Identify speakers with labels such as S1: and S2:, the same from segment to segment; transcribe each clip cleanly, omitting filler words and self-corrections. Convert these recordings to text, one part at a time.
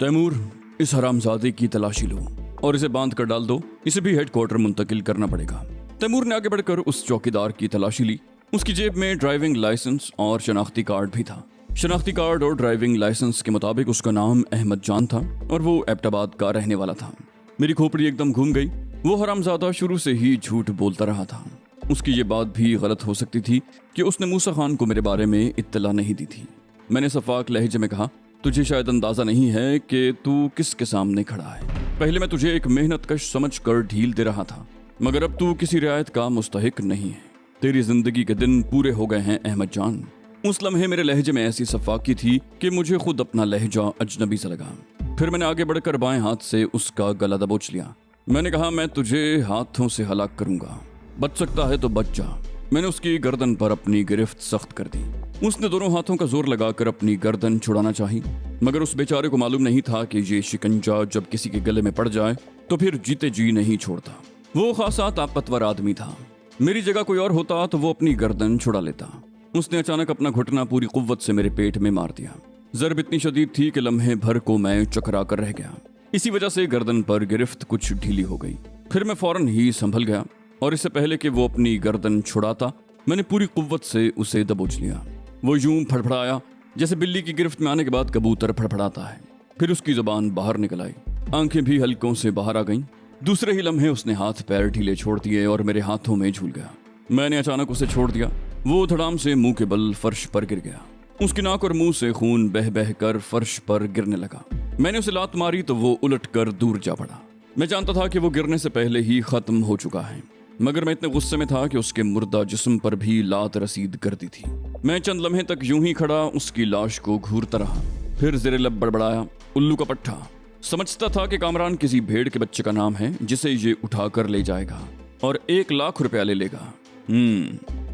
S1: तैमूर, इस हरामजादे की तलाशी लो और इसे बांध कर डाल दो। इसे भी हेडक्वार्टर मुंतकिल करना पड़ेगा। तैमूर ने आगे बढ़कर उस चौकीदार की तलाशी ली। उसकी जेब में ड्राइविंग लाइसेंस और शनाख्ती कार्ड भी था। शनाख्ती कार्ड और ड्राइविंग लाइसेंस के मुताबिक उसका नाम अहमद जान था और वो एबटाबाद का रहने वाला था। मेरी खोपड़ी एकदम घूम गई। वो हरामजादा शुरू से ही झूठ बोलता रहा था। उसकी ये बात भी गलत हो सकती थी कि उसने मूसा खान को मेरे बारे में इत्तला नहीं दी थी। मैंने सफाक लहजे में कहा, तुझे शायद अंदाजा नहीं है कि तू किसके सामने खड़ा है। पहले मैं तुझे एक मेहनतकश समझ कर ढील दे रहा था, मगर अब तू किसी रियायत का मुस्तहिक नहीं है। तेरी जिंदगी के दिन पूरे हो गए हैं अहमद जान। उस लम्हे मेरे लहजे में ऐसी सफाकी थी कि मुझे खुद अपना लहजा अजनबी सा लगा। फिर मैंने आगे बढ़कर बाएं हाथ से उसका गला दबोच लिया। मैंने कहा, मैं तुझे हाथों से हलाक करूंगा, बच सकता है तो बच जा। मैंने उसकी गर्दन पर अपनी गिरफ्त सख्त कर दी। उसने दोनों हाथों का जोर लगाकर अपनी गर्दन छुड़ाना चाही, मगर उस बेचारे को मालूम नहीं था कि ये शिकंजा जब किसी के गले में पड़ जाए तो फिर जीते जी नहीं छोड़ता। वो खासा ताकतवर आदमी था। मेरी जगह कोई और होता तो वो अपनी गर्दन छुड़ा लेता। उसने अचानक अपना घुटना पूरी कुव्वत से मेरे पेट में मार दिया। ज़रब इतनी शदीद थी कि लम्हे भर को मैं चकरा कर रह गया। इसी वजह से गर्दन पर गिरफ्त कुछ ढीली हो गई। फिर मैं फौरन ही संभल गया और इससे पहले कि वो अपनी गर्दन छुड़ाता, मैंने पूरी कुव्वत से उसे दबोच लिया। वो यूं फड़फड़ाया जैसे बिल्ली की गिरफ्त में आने के बाद कबूतर फड़फड़ाता है। फिर उसकी जुबान बाहर निकल आई, आंखें भी हल्कों से बाहर आ गईं। दूसरे ही लम्हे उसने हाथ पैर ढीले छोड़ दिए और मेरे हाथों में झूल गया। मैंने अचानक उसे छोड़ दिया। वो धड़ाम से मुंह के बल फर्श पर गिर गया। उसकी नाक और मुंह से खून बह बह कर फर्श पर गिरने लगा। मैंने उसे लात मारी तो वो उलट कर दूर जा पड़ा। मैं जानता था कि वो गिरने से पहले ही खत्म हो चुका है, मगर मैं इतने गुस्से में था कि उसके मुर्दा जिस्म पर भी लात रसीद कर दी थी। मैं चंद लम्हे तक यूं ही खड़ा उसकी लाश को घूरता रहा। फिर ज़ेरे लब बड़बड़ाया, उल्लू का पट्टा। समझता था कि कामरान किसी भेड़ के बच्चे का नाम है जिसे ये उठाकर ले जाएगा और 1 लाख रुपया ले लेगा।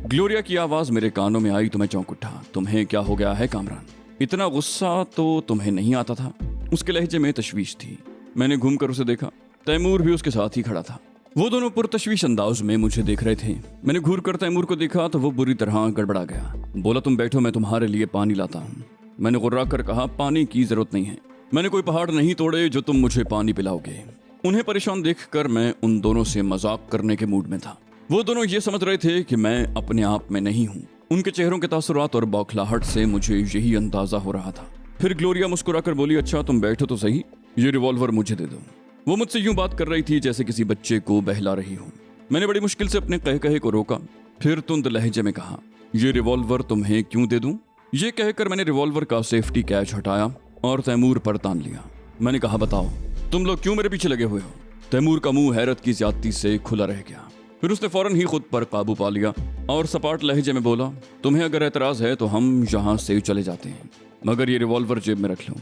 S1: ग्लोरिया की आवाज मेरे कानों में आई तो मैं चौंक उठा। तुम्हें क्या हो गया है कामरान? इतना गुस्सा तो तुम्हें नहीं आता था? उसके लहजे में तशवीश थी। मैंने घूमकर उसे देखा। तैमूर भी उसके साथ ही खड़ा था। वो दोनों पुरतशवीश अंदाज में मुझे देख रहे थे। मैंने घूर कर तैमूर को देखा तो वो बुरी तरह गड़बड़ा गया। बोला, तुम बैठो, मैं तुम्हारे लिए पानी लाता हूँ। मैंने गुर्रा कर कहा, पानी की जरूरत नहीं है। मैंने कोई पहाड़ नहीं तोड़े जो तुम मुझे पानी पिलाओगे। उन्हें परेशान देखकर मैं उन दोनों से मजाक करने के मूड में था। वो दोनों ये समझ रहे थे कि मैं अपने आप में नहीं हूँ। उनके चेहरों के तासुरात और बौखलाहट से मुझे यही अंदाजा हो रहा था। फिर ग्लोरिया मुस्कुराकर बोली, अच्छा तुम बैठो तो सही, ये रिवॉल्वर मुझे दे दो। वो मुझसे यूं बात कर रही थी जैसे किसी बच्चे को बहला रही हो। मैंने बड़ी मुश्किल से अपने कहे को रोका। फिर तुंद लहजे में कहा, ये रिवॉल्वर तुम्हें क्यों दे दूं? ये कहकर मैंने रिवॉल्वर का सेफ्टी कैच हटाया और तैमूर पर तान लिया। मैंने कहा, बताओ तुम लोग क्यों मेरे पीछे लगे हुए हो? तैमूर का मुंह हैरत की ज्यादती से खुला रह गया। फिर उसने फौरन ही खुद पर काबू पा लिया और सपाट लहजे में बोला, तुम्हें अगर एतराज है तो हम यहाँ से चले जाते हैं, मगर ये रिवॉल्वर जेब में रख लो।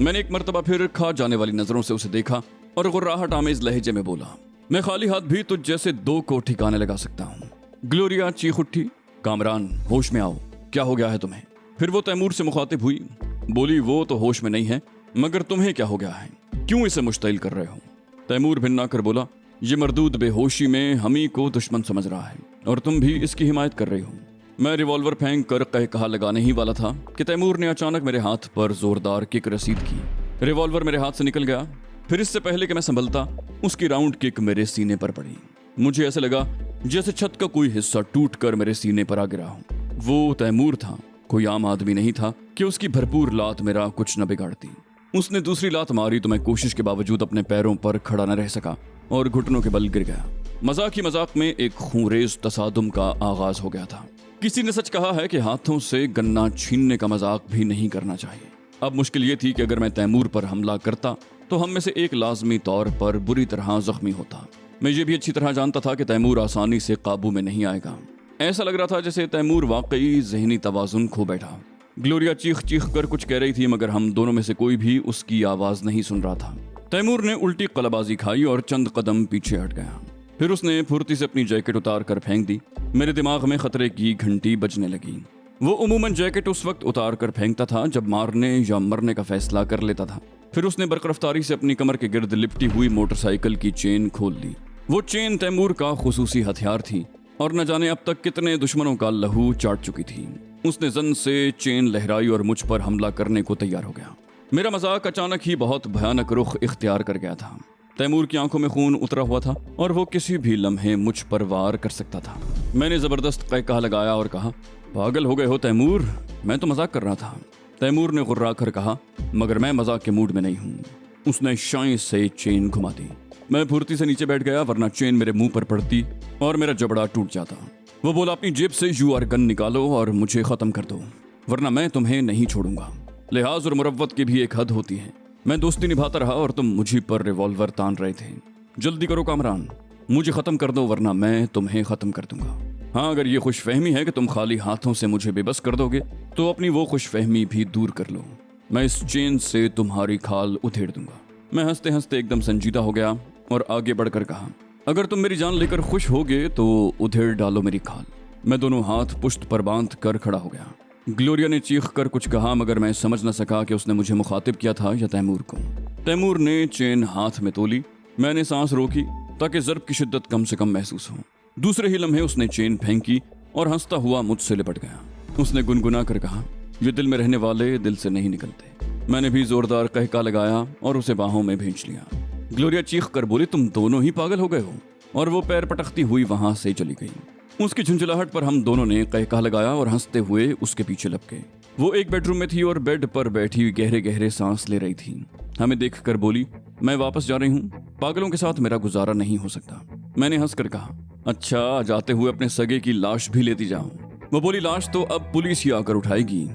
S1: मैंने एक मर्तबा फिर खा जाने वाली नजरों से उसे देखा और गुर्राहट आमेज लहजे में बोला, मैं खाली हाथ भी तुझ जैसे 2 को ठिकाने लगा सकता हूँ। ग्लोरिया चीख उठी, कामरान होश में आओ, क्या हो गया है तुम्हें? फिर वो तैमूर से मुखातिब हुई। बोली, वो तो होश में नहीं है, मगर तुम्हें क्या हो गया है? क्यों इसे मुश्तइल कर रहे हो? तैमूर भिन्ना कर बोला, ये मरदूद बेहोशी में हम ही को दुश्मन समझ रहा है और तुम भी इसकी हिमायत कर रही हो। मैं रिवॉल्वर फेंक कर कहा लगाने ही वाला था कि तैमूर ने अचानक मेरे हाथ पर जोरदार किक रसीद की। रिवॉल्वर मेरे हाथ से निकल गया। फिर इससे पहले कि मैं संभलता, उसकी राउंड किक मेरे सीने पर पड़ी। मुझे ऐसे लगा जैसे छत का कोई हिस्सा टूट कर मेरे सीने पर आ गिरा हो। वो तैमूर था, कोई आम आदमी नहीं था कि उसकी भरपूर लात मेरा कुछ न बिगाड़ती। उसने दूसरी लात मारी तो मैं कोशिश के बावजूद अपने पैरों पर खड़ा न रह सका और घुटनों के बल गिर गया। मजाक ही मजाक में एक खूंरेज तसादुम का आगाज हो गया था। किसी ने सच कहा है कि हाथों से गन्ना छीनने का मजाक भी नहीं करना चाहिए। अब मुश्किल ये थी कि अगर मैं तैमूर पर हमला करता तो हम में से एक लाजमी तौर पर बुरी तरह जख्मी होता। मैं ये भी अच्छी तरह जानता था कि तैमूर आसानी से काबू में नहीं आएगा। ऐसा लग रहा था जैसे तैमूर वाकई जहनी तवाजुन खो बैठा। ग्लोरिया चीख चीख कर कुछ कह रही थी, मगर हम दोनों में से कोई भी उसकी आवाज नहीं सुन रहा था। तैमूर ने उल्टी कलाबाजी खाई और चंद कदम पीछे हट गया। फिर उसने फुर्ती से अपनी जैकेट उतार कर फेंक दी। मेरे दिमाग में खतरे की घंटी बजने लगी। वो उमूमन जैकेट उस वक्त उतार कर फेंकता था जब मारने या मरने का फैसला कर लेता था। फिर उसने बरकरफ्तारी से अपनी कमर के गिर्द लिपटी हुई मोटरसाइकिल की चेन खोल ली। वो चेन तैमूर का खुसूसी हथियार थी और न जाने अब तक कितने दुश्मनों का लहू चाट चुकी थी। उसने जन से चेन लहराई और मुझ पर हमला करने को तैयार हो गया। میرا مذاق اچانک ہی بہت بھیانک رخ اختیار کر گیا تھا۔ تیمور کی آنکھوں میں خون اترا ہوا تھا اور وہ کسی بھی لمحے مجھ پر وار کر سکتا تھا۔ میں نے زبردست قہقہہ لگایا اور کہا، پاگل ہو گئے ہو تیمور، میں تو مذاق کر رہا تھا۔ تیمور نے غرا کر کہا، مگر میں مذاق کے موڈ میں نہیں ہوں۔ اس نے شائیں سے چین گھما دی۔ میں پھرتی سے نیچے بیٹھ گیا، ورنہ چین میرے منہ پر پڑتی اور میرا جبڑا ٹوٹ جاتا۔ وہ بولا، اپنی جیب سے UR گن نکالو اور مجھے ختم کر دو، ورنہ میں تمہیں نہیں چھوڑوں گا۔ لحاظ اور مروت کی بھی ایک حد ہوتی ہے۔ میں دوستی نبھاتا رہا اور تم مجھے پر ریوالور تان رہے تھے۔ جلدی کرو کامران، مجھے ختم کر دو ورنہ میں تمہیں ختم کر دوں گا۔ ہاں، اگر یہ خوش فہمی ہے کہ تم خالی ہاتھوں سے مجھے بے بس کر دو گے تو اپنی وہ خوش فہمی بھی دور کر لو۔ میں اس چین سے تمہاری کھال ادھیڑ دوں گا۔ میں ہنستے ہنستے ایک دم سنجیدہ ہو گیا اور آگے بڑھ کر کہا، اگر تم میری جان لے کر خوش ہوگے تو ادھیڑ ڈالو میری کھال۔ میں دونوں ہاتھ پشت پر باندھ کر کھڑا ہو گیا۔ گلوریا نے چیخ کر کچھ کہا مگر میں سمجھ نہ سکا کہ اس نے مجھے مخاطب کیا تھا یا تیمور کو۔ تیمور نے چین ہاتھ میں تولی۔ میں نے سانس روکی تاکہ ضرب کی شدت کم سے کم محسوس ہو۔ دوسرے ہی لمحے اس نے چین پھینکی اور ہنستا ہوا مجھ سے لپٹ گیا۔ اس نے گنگنا کر کہا، یہ دل میں رہنے والے دل سے نہیں نکلتے۔ میں نے بھی زوردار قہقہہ لگایا اور اسے باہوں میں بھینچ لیا۔ گلوریا چیخ کر بولی، تم دونوں ہی پاگل ہو گئے ہو، اور وہ پیر پٹکتی ہوئی وہاں سے چلی گئی۔ اس کی جھنجھلاہٹ پر ہم دونوں نے قہقہہ لگایا اور ہنستے ہوئے اس کے پیچھے لپ گئے۔ وہ ایک بیڈ روم میں تھی اور بیڈ پر بیٹھی گہرے گہرے سانس لے رہی تھی۔ ہمیں دیکھ کر بولی، میں واپس جا رہی ہوں، پاگلوں کے ساتھ میرا گزارا نہیں ہو سکتا۔ میں نے ہنس کر کہا، اچھا، جاتے ہوئے اپنے سگے کی لاش بھی لیتی جاؤں۔ وہ بولی، لاش تو اب پولیس ہی آ کر اٹھائے گی۔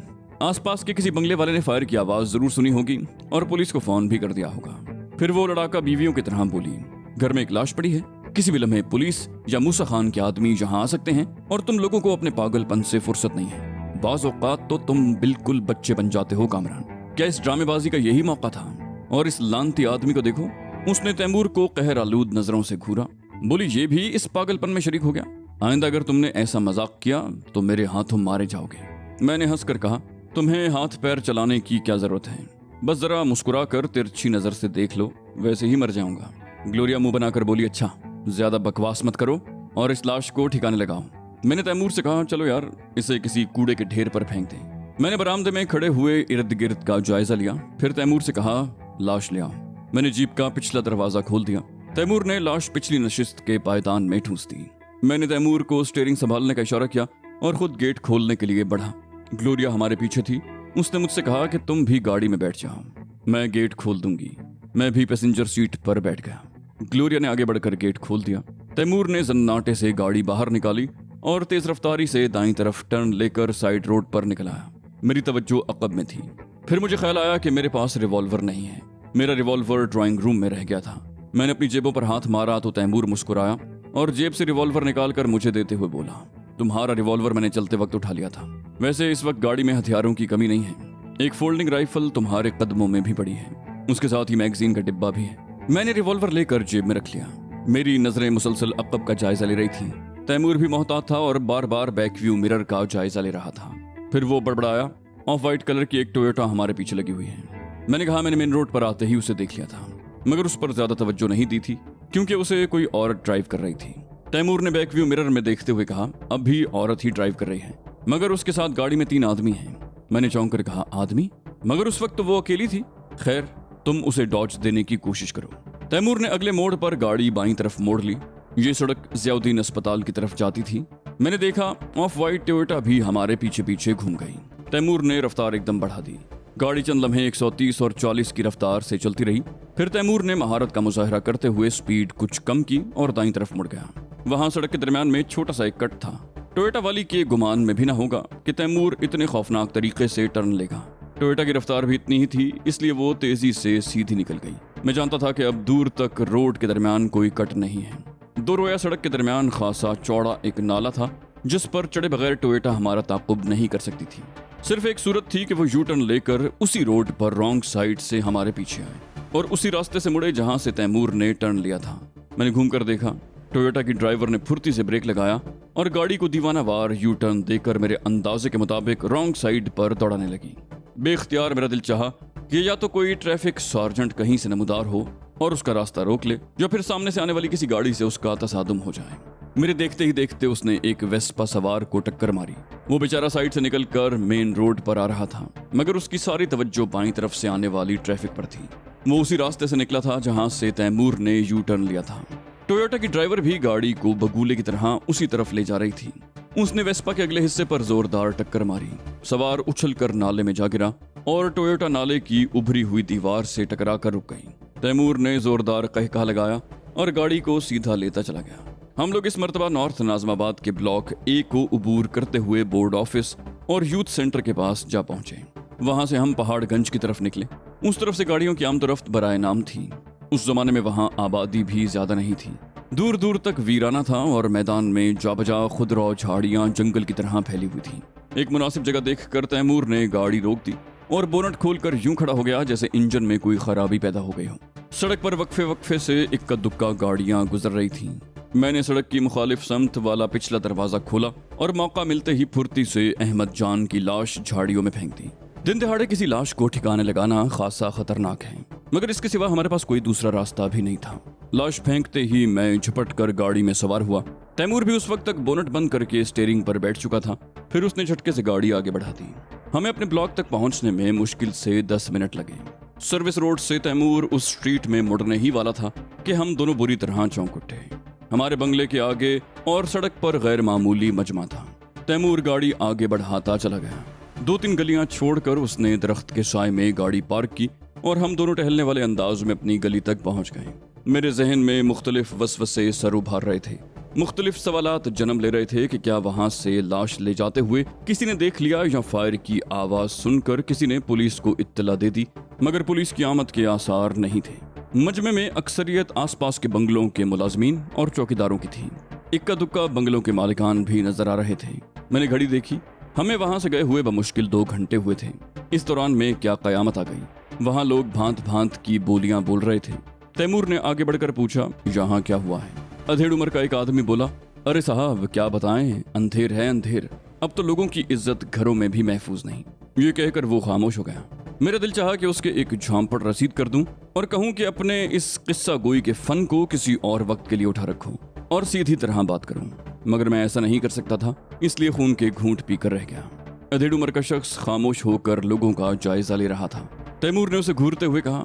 S1: آس پاس کے کسی بنگلے والے نے فائر کی آواز ضرور سنی ہوگی اور پولیس کو فون بھی کر دیا ہوگا۔ پھر وہ لڑاکا بیویوں کی طرح بولی، گھر میں ایک لاش پڑی ہے، کسی بھی لمحے پولیس یا موسیٰ خان کے آدمی یہاں آ سکتے ہیں اور تم لوگوں کو اپنے پاگل پن سے فرصت نہیں ہے۔ بعض اوقات تو تم بالکل بچے بن جاتے ہو کامران۔ کیا اس ڈرامے بازی کا یہی موقع تھا؟ اور اس لانتی آدمی کو دیکھو۔ اس نے تیمور کو قہر آلود نظروں سے گھورا۔ بولی، یہ بھی اس پاگل پن میں شریک ہو گیا؟ آئندہ اگر تم نے ایسا مذاق کیا تو میرے ہاتھوں مارے جاؤ گے۔ میں نے ہنس کر کہا، تمہیں ہاتھ پیر چلانے کی کیا ضرورت ہے؟ بس ذرا مسکرا کر ترچھی نظر سے دیکھ لو، ویسے ہی مر جاؤں گا۔ گلوریا منہ بنا کر بولی، اچھا، زیادہ بکواس مت کرو اور اس لاش کو ٹھکانے لگاؤ۔ میں نے تیمور سے کہا، چلو یار، اسے کسی کوڑے کے ڈھیر پر پھینک دیں۔ میں نے برآمدے میں کھڑے ہوئے ارد گرد کا جائزہ لیا، پھر تیمور سے کہا، لاش لے آؤ۔ میں نے جیپ کا پچھلا دروازہ کھول دیا۔ تیمور نے لاش پچھلی نشست کے پائیدان میں ٹھونس دی۔ میں نے تیمور کو اسٹیئرنگ سنبھالنے کا اشارہ کیا اور خود گیٹ کھولنے کے لیے بڑھا۔ گلوریا ہمارے پیچھے تھی۔ اس نے مجھ سے کہا کہ تم بھی گاڑی میں بیٹھ جاؤ، میں گیٹ کھول دوں گی۔ میں بھی پیسنجر سیٹ پر بیٹھ گیا۔ گلوریا نے آگے بڑھ کر گیٹ کھول دیا۔ تیمور نے زناٹے سے گاڑی باہر نکالی اور تیز رفتاری سے دائیں طرف ٹرن لے کر سائیڈ روڈ پر نکل آیا۔ میری توجہ عقب میں تھی۔ پھر مجھے خیال آیا کہ میرے پاس ریوالور نہیں ہے۔ میرا ریوالور ڈرائنگ روم میں رہ گیا تھا۔ میں نے اپنی جیبوں پر ہاتھ مارا تو تیمور مسکرایا اور جیب سے ریوالور نکال کر مجھے دیتے ہوئے بولا، تمہارا ریوالور میں نے چلتے وقت اٹھا لیا تھا۔ ویسے اس وقت گاڑی میں ہتھیاروں کی کمی نہیں ہے۔ ایک فولڈنگ رائفل تمہارے قدموں میں بھی پڑی ہے، اس کے ساتھ ہی میگزین کا ڈبہ بھی ہے۔ میں نے ریوالور لے کر جیب میں رکھ لیا۔ میری نظریں مسلسل عقب کا جائزہ لے رہی تھیں۔ تیمور بھی محتاط تھا اور بار بار بیک ویو مرر کا جائزہ لے رہا تھا۔ پھر وہ بڑبڑایا، آف وائٹ کلر کی ایک ٹویوٹا ہمارے پیچھے لگی ہوئی ہے۔ میں نے کہا، میں نے مین روڈ پر آتے ہی اسے دیکھ لیا تھا، مگر اس پر زیادہ توجہ نہیں دی تھی کیونکہ اسے کوئی عورت ڈرائیو کر رہی تھی۔ تیمور نے بیک ویو مرر میں دیکھتے ہوئے کہا، اب بھی عورت ہی ڈرائیو کر رہی ہے، مگر اس کے ساتھ گاڑی میں 3 آدمی ہیں۔ میں نے چونک کر کہا، آدمی؟ مگر اس وقت تو وہ اکیلی تھی۔ خیر، تم اسے ڈاج دینے کی کوشش کرو۔ تیمور نے اگلے موڑ پر گاڑی بائیں طرف موڑ لی۔ یہ سڑک ضیاء الدین اسپتال کی طرف جاتی تھی۔ میں نے دیکھا آف وائٹ ٹویوٹا بھی ہمارے پیچھے پیچھے گھوم گئی۔ تیمور نے رفتار ایک دم بڑھا دی۔ گاڑی چند لمحے 130 اور 40 کی رفتار سے چلتی رہی۔ پھر تیمور نے مہارت کا مظاہرہ کرتے ہوئے سپیڈ کچھ کم کی اور دائیں طرف مڑ گیا۔ وہاں سڑک کے درمیان میں چھوٹا سا ایک کٹ تھا۔ ٹویوٹا والی کے گمان میں بھی نہ ہوگا کہ تیمور اتنے خوفناک طریقے سے ٹرن لے گا۔ ٹویوٹا کی رفتار بھی اتنی ہی تھی، اس لیے وہ تیزی سے سیدھی نکل گئی۔ میں جانتا تھا کہ اب دور تک روڈ کے درمیان کوئی کٹ نہیں ہے۔ 2 رویا سڑک کے درمیان خاصا چوڑا ایک نالا تھا جس پر چڑھے بغیر ٹویوٹا ہمارا تعاقب نہیں کر سکتی تھی۔ صرف ایک صورت تھی کہ وہ یو ٹرن لے کر اسی روڈ پر رانگ سائیڈ سے ہمارے پیچھے آئے اور اسی راستے سے مڑے جہاں سے تیمور نے ٹرن لیا تھا۔ میں نے گھوم کر دیکھا، ٹویوٹا کی ڈرائیور نے پھرتی سے بریک لگایا اور گاڑی کو دیوانہ وار یو ٹرن دے کر میرے اندازے کے مطابق رانگ سائیڈ پر دوڑانے لگی۔ بے اختیار میرا دل چاہا کہ یا تو کوئی ٹریفک سارجنٹ کہیں سے نمودار ہو اور اس کا راستہ روک لے، یا پھر سامنے سے آنے والی کسی گاڑی سے اس کا تصادم ہو جائے۔ मेरे देखते ही देखते उसने एक वेस्पा सवार को टक्कर मारी। वो बेचारा साइड से निकलकर मेन रोड पर आ रहा था, मगर उसकी सारी तवज्जो बाईं तरफ से आने वाली ट्रैफिक पर थी। वो उसी रास्ते से निकला था जहां से तैमूर ने यू टर्न लिया था। टोयोटा की ड्राइवर भी गाड़ी को बगुले की तरह उसी तरफ ले जा रही थी। उसने वेस्पा के अगले हिस्से पर जोरदार टक्कर मारी। सवार उछलकर नाले में जा गिरा और टोयोटा नाले की उभरी हुई दीवार से टकरा कर रुक गई। तैमूर ने जोरदार कहका लगाया और गाड़ी को सीधा लेता चला गया। हम लोग इस मर्तबा नॉर्थ नाज़िमाबाद के ब्लॉक ए को उबूर करते हुए बोर्ड ऑफिस और यूथ सेंटर के पास जा पहुंचे। वहां से हम पहाड़गंज की तरफ निकले। उस तरफ से गाड़ियों की आमदोरफ्त बराए नाम थी। उस जमाने में वहां आबादी भी ज्यादा नहीं थी। दूर दूर तक वीराना था और मैदान में जाबजा खुदरा झाड़ियां जंगल की तरह फैली हुई थी। एक मुनासिब जगह देखकर तैमूर ने गाड़ी रोक दी और बोनट खोलकर यूं खड़ा हो गया जैसे इंजन में कोई खराबी पैदा हो गई हो। सड़क पर वक्फे वक्फे से इक्का दुक्का गाड़ियां गुजर रही थीं। मैंने सड़क की मुखालिफ समत वाला पिछला दरवाजा खोला और मौका मिलते ही फुर्ती से अहमद जान की लाश झाड़ियों में फेंक दी। दिन दहाड़े किसी लाश को ठिकाने लगाना खासा खतरनाक है, मगर इसके सिवा हमारे पास कोई दूसरा रास्ता भी नहीं था। लाश फेंकते ही मैं झपट कर गाड़ी में सवार हुआ। तैमूर भी उस वक्त तक बोनट बंद करके स्टीयरिंग पर बैठ चुका था। फिर उसने झटके से गाड़ी आगे बढ़ा दी। हमें अपने ब्लॉक तक पहुंचने में मुश्किल से 10 मिनट लगे। सर्विस रोड से तैमूर उस स्ट्रीट में मुड़ने ही वाला था कि हम दोनों बुरी तरह चौंक उठे। हमारे बंगले के आगे और सड़क पर गैर मामूली मजमा था। तैमूर गाड़ी आगे बढ़ाता चला गया। 2-3 गलियां छोड़कर उसने दरख्त के साए में गाड़ी पार्क की और हम दोनों टहलने वाले अंदाज में अपनी गली तक पहुंच गए। मेरे जहन में मुख्तलिफ वसवसे सर उभार रहे थे। मुख्तलिफ सवालात जन्म ले रहे थे कि क्या वहां से लाश ले जाते हुए किसी ने देख लिया या फायर की आवाज सुनकर किसी ने पुलिस को इत्तला दे दी, मगर पुलिस की आमद के आसार नहीं थे। मजमे में अक्सरियत आसपास के बंगलों के मुलाजमीन और चौकीदारों की थी। इक्का दुक्का बंगलों के मालिकान भी नजर आ रहे थे। मैंने घड़ी देखी। हमें वहां से गए हुए बमुश्किल 2 घंटे हुए थे। इस दौरान में क्या कयामत आ गई। वहां लोग भांत भांत की बोलियां बोल रहे थे। तैमूर ने आगे बढ़कर पूछा, यहाँ क्या हुआ है? अधेड़ उम्र का एक आदमी बोला, अरे साहब क्या बताएं, अंधेर है अंधेर। अब तो लोगों की इज्जत घरों में भी महफूज नहीं। ये कहकर वो खामोश हो गया। मेरा दिल चाहा कि उसके एक झांपड़ रसीद कर दूं और कहूं कि अपने इस किस्सा गोई के फन को किसी और वक्त के लिए उठा रखूं और सीधी तरह बात करूं, मगर मैं ऐसा नहीं कर सकता था, इसलिए खून के घूंट पीकर रह गया। अधेड़ उम्र का शख्स खामोश होकर लोगों का जायजा ले रहा था। तैमूर ने उसे घूरते हुए कहा,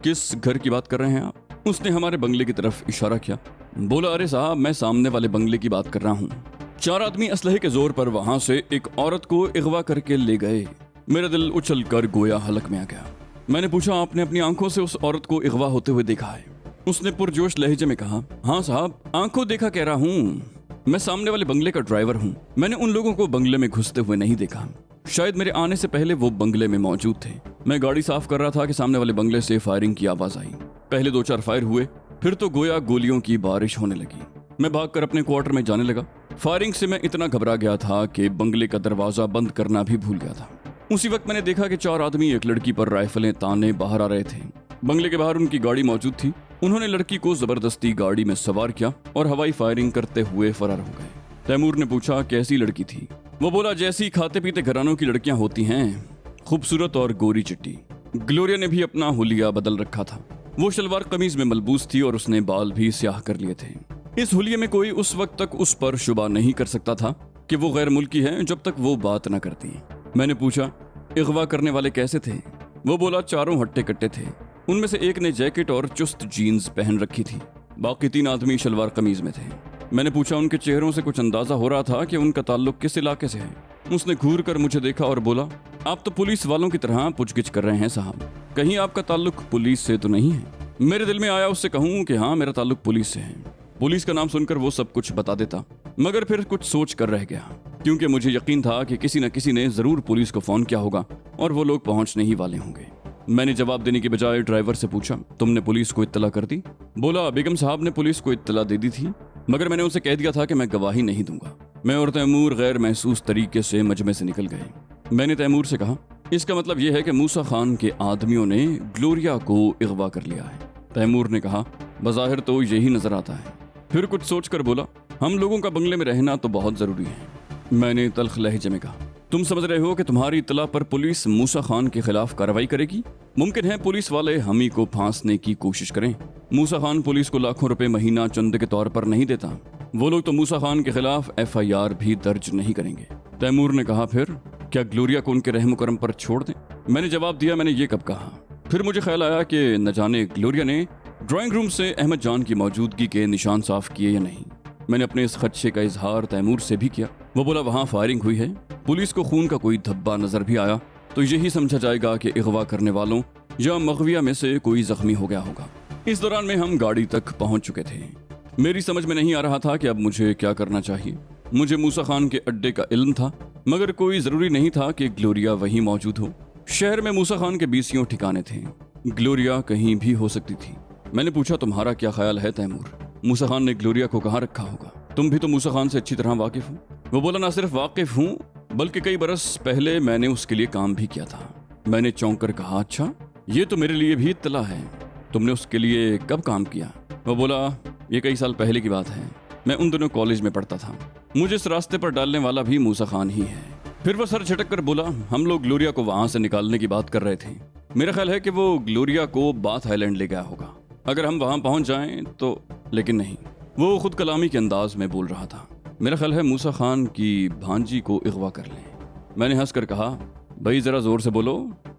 S1: किस घर की बात कर रहे हैं आप? उसने हमारे बंगले की तरफ इशारा किया। बोला, अरे साहब मैं सामने वाले बंगले की बात कर रहा हूँ। 4 आदमी असलहे के जोर पर वहां से एक औरत को अगवा करके ले गए। मेरा दिल उछल कर गोया हलक में आ गया। मैंने पूछा, आपने अपनी आंखों से उस औरत को अगवा होते हुए देखा है? उसने पुरजोश लहजे में कहा, हाँ साहब आंखों देखा कह रहा हूँ। मैं सामने वाले बंगले का ड्राइवर हूँ। मैंने उन लोगों को बंगले में घुसते हुए नहीं देखा। शायद मेरे आने से पहले वो बंगले में मौजूद थे। मैं गाड़ी साफ कर रहा था कि सामने वाले बंगले से फायरिंग की आवाज आई। पहले 2-4 फायर हुए, फिर तो गोया गोलियों की बारिश होने लगी। मैं भागकर अपने क्वार्टर में जाने लगा। फायरिंग से मैं इतना घबरा गया था कि बंगले का दरवाजा बंद करना भी भूल गया था। उसी वक्त मैंने देखा कि 4 आदमी एक लड़की पर राइफलें ताने बाहर आ रहे थे। बंगले के बाहर उनकी गाड़ी मौजूद थी। उन्होंने लड़की को जबरदस्ती गाड़ी में सवार किया और हवाई फायरिंग करते हुए फरार हो गए। तैमूर ने पूछा, कैसी लड़की थी? वो बोला, जैसी खाते पीते घरानों की लड़कियां होती हैं, खूबसूरत और गोरी चिट्टी। ग्लोरिया ने भी अपना हुलिया बदल रखा था। वो शलवार कमीज में मलबूस थी और उसने बाल भी स्याह कर लिए थे। इस हुलिये में कोई उस वक्त तक उस पर शुबा नहीं कर सकता था कि वो गैर मुल्की है जब तक वो बात न करती। मैंने पूछा, अगवा करने वाले कैसे थे? वो बोला, 4 हट्टे कट्टे थे। उनमें से एक ने जैकेट और चुस्त जीन्स पहन रखी थी। बाकी 3 आदमी शलवार कमीज में थे। मैंने पूछा, उनके चेहरों से कुछ अंदाजा हो रहा था कि उनका ताल्लुक किस इलाके से है? उसने घूर कर मुझे देखा और बोला, आप तो पुलिस वालों की तरह पूछगिछ कर रहे हैं साहब, कहीं आपका ताल्लुक पुलिस से तो नहीं है? मेरे दिल में आया उससे कहूँ कि हाँ मेरा ताल्लुक पुलिस से है। पुलिस का नाम सुनकर वो सब कुछ बता देता, मगर फिर कुछ सोच कर रह गया, क्योंकि मुझे यकीन था कि किसी न किसी ने जरूर पुलिस को फोन किया होगा और वो लोग पहुंचने ही वाले होंगे। मैंने जवाब देने की बजाय ड्राइवर से पूछा, तुमने पुलिस को इत्तला कर दी? बोला, बेगम साहब ने पुलिस को इत्तला दे दी थी, मगर मैंने उनसे कह दिया था कि मैं गवाही नहीं दूंगा। मैं और तैमूर गैर महसूस तरीके से मजमे से निकल गए। मैंने तैमूर से कहा, इसका मतलब यह है कि मूसा खान के आदमियों ने ग्लोरिया को अगवा कर लिया है। तैमूर ने कहा, बज़ाहिर तो यही नजर आता है। फिर कुछ सोचकर बोला, हम लोगों का बंगले में रहना तो बहुत जरूरी है। मैंने तल्ख लहजे में कहा, तुम समझ रहे हो कि तुम्हारी इत्तला पर पुलिस मूसा खान के खिलाफ कार्रवाई करेगी? मुमकिन है पुलिस वाले हम ही को फांसने की कोशिश करें। मूसा खान पुलिस को लाखों रुपए महीना चंद के तौर पर नहीं देता। وہ لوگ تو موسیٰ خان کے خلاف FIR بھی درج نہیں کریں گے۔ تیمور نے کہا پھر کیا گلوریا کو ان کے رحم و کرم پر چھوڑ دیں؟ میں نے جواب دیا میں نے یہ کب کہا؟ پھر مجھے خیال آیا کہ نہ جانے گلوریا نے ڈرائنگ روم سے احمد جان کی موجودگی کے نشان صاف کیے یا نہیں۔ میں نے اپنے اس خدشے کا اظہار تیمور سے بھی کیا۔ وہ بولا وہاں فائرنگ ہوئی ہے، پولیس کو خون کا کوئی دھبا نظر بھی آیا تو یہی سمجھا جائے گا کہ اغوا کرنے والوں یا مغویہ میں سے کوئی زخمی ہو گیا ہوگا۔ اس دوران میں ہم گاڑی تک پہنچ چکے تھے۔ میری سمجھ میں نہیں آ رہا تھا کہ اب مجھے کیا کرنا چاہیے۔ مجھے موسیٰ خان کے اڈے کا علم تھا، مگر کوئی ضروری نہیں تھا کہ گلوریا وہیں موجود ہو۔ شہر میں موسیٰ خان کے 20 ٹھکانے تھے، گلوریا کہیں بھی ہو سکتی تھی۔ میں نے پوچھا تمہارا کیا خیال ہے تیمور؟ موسیٰ خان نے گلوریا کو کہاں رکھا ہوگا؟ تم بھی تو موسیٰ خان سے اچھی طرح واقف ہو۔ وہ بولا نہ صرف واقف ہوں بلکہ کئی برس پہلے میں نے اس کے لیے کام بھی کیا تھا۔ میں نے چونک کر کہا اچھا، یہ تو میرے لیے بھی اطلاع ہے، تم نے اس کے لیے کب کام کیا؟ وہ بولا یہ کئی سال پہلے کی بات ہے، میں ان دنوں کالج میں پڑھتا تھا، مجھے اس راستے پر ڈالنے والا بھی موسیٰ خان ہی ہے۔ پھر وہ سر جھٹک کر بولا ہم لوگ گلوریا کو وہاں سے نکالنے کی بات کر رہے تھے، میرا خیال ہے کہ وہ گلوریا کو باتھ آئی لینڈ لے گیا ہوگا، اگر ہم وہاں پہنچ جائیں تو۔ لیکن نہیں، وہ خود کلامی کے انداز میں بول رہا تھا، میرا خیال ہے موسیٰ خان کی بھانجی کو اغوا کر لیں۔ میں نے ہنس کر کہا بھائی ذرا زور سے بولو،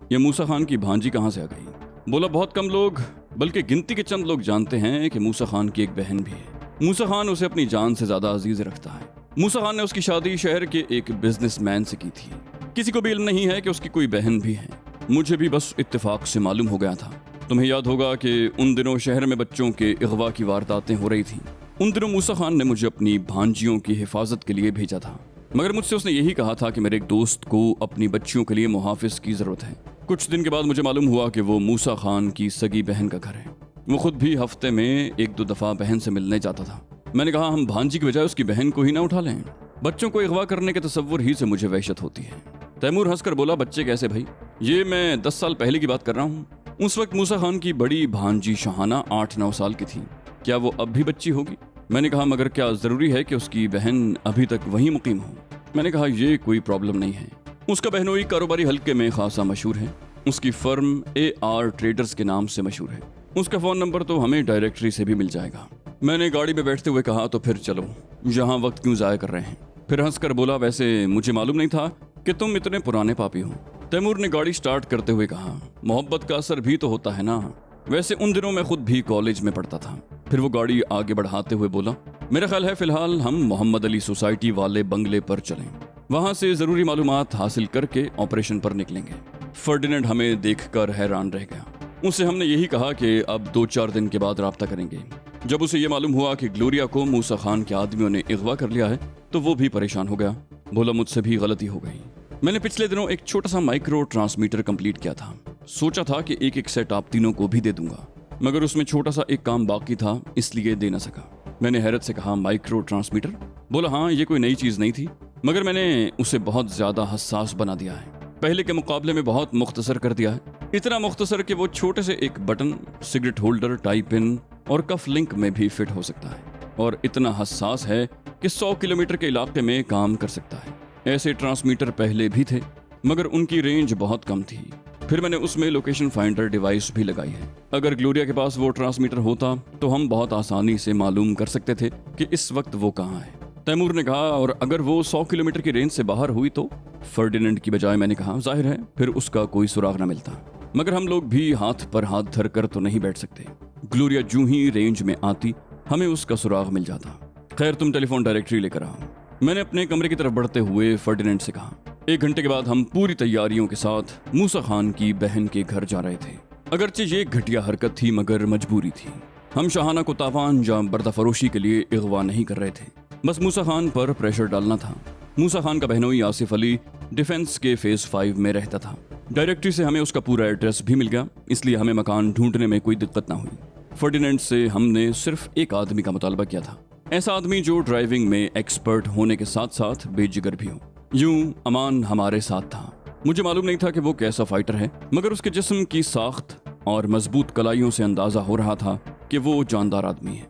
S1: یہ موسیٰ خان کی بھانجی کہاں سے آ گئی؟ بولا بہت کم لوگ بلکہ گنتی کے چند لوگ جانتے ہیں کہ موسیٰ خان کی ایک بہن بھی ہے۔ موسیٰ خان اسے اپنی جان سے زیادہ عزیز رکھتا ہے۔ موسیٰ خان نے اس کی شادی شہر کے ایک بزنس مین سے کی تھی، کسی کو بھی علم نہیں ہے کہ اس کی کوئی بہن بھی ہے، مجھے بھی بس اتفاق سے معلوم ہو گیا تھا۔ تمہیں یاد ہوگا کہ ان دنوں شہر میں بچوں کے اغوا کی وارداتیں ہو رہی تھیں، ان دنوں موسیٰ خان نے مجھے اپنی بھانجیوں کی حفاظت کے لیے بھیجا تھا، مگر مجھ سے اس نے یہی کہا تھا کہ میرے ایک دوست کو اپنی بچیوں کے لیے محافظ کی ضرورت ہے۔ کچھ دن کے بعد مجھے معلوم ہوا کہ وہ موسیٰ خان کی سگی بہن کا گھر ہے، وہ خود بھی ہفتے میں 1-2 دفعہ بہن سے ملنے جاتا تھا۔ میں نے کہا ہم بھانجی کی بجائے اس کی بہن کو ہی نہ اٹھا لیں، بچوں کو اغوا کرنے کے تصور ہی سے مجھے وحشت ہوتی ہے۔ تیمور ہنس کر بولا بچے کیسے بھائی؟ یہ میں 10 سال پہلے کی بات کر رہا ہوں، اس وقت موسیٰ خان کی بڑی بھانجی شہانہ 8-9 سال کی تھی، کیا وہ اب بھی بچی ہوگی؟ میں نے کہا مگر کیا ضروری ہے کہ اس کی بہن ابھی تک وہیں مقیم ہو؟ میں نے کہا یہ کوئی پرابلم نہیں ہے، اس کا بہنوئی کاروباری حلقے میں خاصا مشہور ہے، اس کی فرم AR ٹریڈرز کے نام سے مشہور ہے، اس کا فون نمبر تو ہمیں ڈائریکٹری سے بھی مل جائے گا۔ میں نے گاڑی میں بیٹھتے ہوئے کہا تو پھر چلو، یہاں وقت کیوں ضائع کر رہے ہیں؟ پھر ہنس کر بولا ویسے مجھے معلوم نہیں تھا کہ تم اتنے پرانے پاپی ہو۔ تیمور نے گاڑی سٹارٹ کرتے ہوئے کہا محبت کا اثر بھی تو ہوتا ہے نا، ویسے ان دنوں میں خود بھی کالج میں پڑھتا تھا۔ پھر وہ گاڑی آگے بڑھاتے ہوئے بولا میرا خیال ہے فی الحال ہم محمد علی سوسائٹی والے بنگلے پر چلیں، وہاں سے ضروری معلومات حاصل کر کے آپریشن پر نکلیں گے۔ فرڈیننڈ ہمیں دیکھ کر حیران رہ گیا، اس سے ہم نے یہی کہا کہ اب 2-4 دن کے بعد رابطہ کریں گے۔ جب اسے یہ معلوم ہوا کہ گلوریا کو موسیٰ خان کے آدمیوں نے اغوا کر لیا ہے تو وہ بھی پریشان ہو گیا، بولا مجھ سے بھی غلطی ہو گئی۔ میں نے پچھلے دنوں ایک چھوٹا سا مائکرو ٹرانسمیٹر کمپلیٹ کیا تھا، سوچا تھا کہ ایک سیٹ آپ تینوں کو بھی دے دوں گا، مگر اس میں چھوٹا سا ایک کام باقی تھا اس لیے دے نہ سکا۔ میں نے حیرت سے کہا مائکرو ٹرانسمیٹر؟ بولا ہاں یہ کوئی نئی چیز نہیں تھی، مگر میں نے اسے بہت زیادہ حساس بنا دیا ہے، پہلے کے مقابلے میں بہت مختصر کر دیا ہے، اتنا مختصر کہ وہ چھوٹے سے ایک بٹن، سگریٹ ہولڈر، ٹائی پن اور کف لنک میں بھی فٹ ہو سکتا ہے، اور اتنا حساس ہے کہ 100 کلومیٹر کے علاقے میں کام کر سکتا ہے۔ ایسے ٹرانسمیٹر پہلے بھی تھے مگر ان کی رینج بہت کم تھی۔ پھر میں نے اس میں لوکیشن فائنڈر ڈیوائس بھی لگائی ہے، اگر گلوریا کے پاس وہ ٹرانسمیٹر ہوتا تو ہم بہت آسانی سے معلوم کر سکتے تھے کہ اس وقت وہ کہاں ہے۔ تیمور نے کہا اور اگر وہ 100 کلومیٹر کی رینج سے باہر ہوئی تو؟ فرڈیننڈ کی بجائے میں نے کہا ظاہر ہے پھر اس کا کوئی سراغ نہ ملتا، مگر ہم لوگ بھی ہاتھ پر ہاتھ دھر کر تو نہیں بیٹھ سکتے، گلوریا جو ہی رینج میں آتی ہمیں اس کا سراغ مل جاتا۔ خیر تم ٹیلی فون ڈائریکٹری لے کر آؤ، میں نے اپنے کمرے کی طرف بڑھتے ہوئے فرڈیننڈ سے کہا۔ 1 گھنٹے کے بعد ہم پوری تیاریوں کے ساتھ موسیٰ خان کی بہن کے گھر جا رہے تھے، اگرچہ یہ ایک گھٹیا حرکت تھی مگر مجبوری تھی، ہم شاہانہ کو تاوان یا بردہ فروشی کے لیے اغوا نہیں کر رہے تھے، بس موسیٰ خان پر پریشر ڈالنا تھا۔ موسیٰ خان کا بہنوئی آصف علی ڈیفنس کے فیز 5 میں رہتا تھا، ڈائریکٹری سے ہمیں اس کا پورا ایڈریس بھی مل گیا، اس لیے ہمیں مکان ڈھونڈنے میں کوئی دقت نہ ہوئی۔ فرڈیننڈ سے ہم نے صرف ایک آدمی کا مطالبہ کیا تھا، ایسا آدمی جو ڈرائیونگ میں ایکسپرٹ ہونے کے ساتھ ساتھ بے جگر بھی ہو۔ یوں امان ہمارے ساتھ تھا، مجھے معلوم نہیں تھا کہ وہ کیسا فائٹر ہے، مگر اس کے جسم کی ساخت اور مضبوط کلائیوں سے اندازہ ہو رہا تھا کہ وہ جاندار آدمی ہے۔